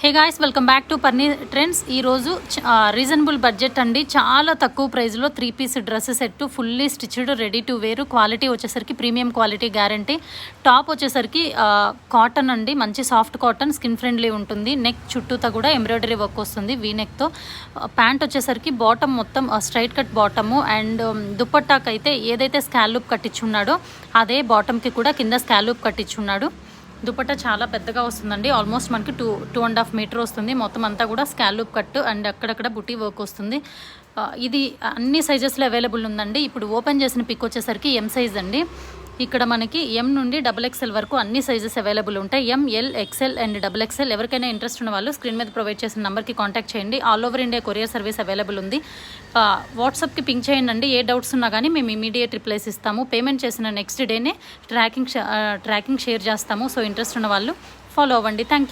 Hey guys, welcome back to Parni trends. ఈరోజు reasonable budget అండి. చాలా తక్కువ ప్రైస్లో 3 piece dress set, fully stitched, ready to wear. Quality వచ్చేసరికి ప్రీమియం క్వాలిటీ గ్యారంటీ. టాప్ వచ్చేసరికి కాటన్ అండి, మంచి సాఫ్ట్ కాటన్, స్కిన్ ఫ్రెండ్లీ ఉంటుంది. నెక్ చుట్టూతా కూడా ఎంబ్రాయిడరీ వర్క్ వస్తుంది వీ నెక్తో. ప్యాంట్ వచ్చేసరికి బాటమ్ మొత్తం స్ట్రైట్ కట్ బాటము, అండ్ దుపట్టాకి అయితే ఏదైతే స్కాలూప్ కట్టించున్నాడో అదే బాటమ్కి కూడా కింద స్కాలూప్ కట్టించున్నాడు. దుపట్టా చాలా పెద్దగా వస్తుందండి. ఆల్మోస్ట్ మనకి 2.5 మీటర్ వస్తుంది. మొత్తం అంతా కూడా స్కాలూప్ కట్ అండ్ అక్కడక్కడ బుటీ వర్క్ వస్తుంది. ఇది అన్ని సైజెస్లో అవైలబుల్ ఉందండి. ఇప్పుడు ఓపెన్ చేసిన పిక్ వచ్చేసరికి ఎం సైజ్ అండి. ఇక్కడ మనకి ఎం నుండి XXL వరకు అన్ని సైజెస్ అవైలబుల్ ఉంటాయి. ఎం, ఎల్, XL అండ్ XXL. ఎవరికైనా ఇంట్రెస్ట్ ఉన్న వాళ్ళు స్క్రీన్ మీద ప్రొవైడ్ చేసిన నెంబర్కి కాంటాక్ట్ చేయండి. All over India courier service available ఉంది. వాట్సాప్కి పింక్ చేయండి. ఏ డౌట్స్ ఉన్నా కానీ మేము ఇమీడియట్ రిప్లైస్ ఇస్తాము. పేమెంట్ చేసిన నెక్స్ట్ డేనే ట్రాకింగ్ షేర్ చేస్తాము. సో ఇంట్రెస్ట్ ఉన్న వాళ్ళు ఫాలో అవ్వండి. Thank you.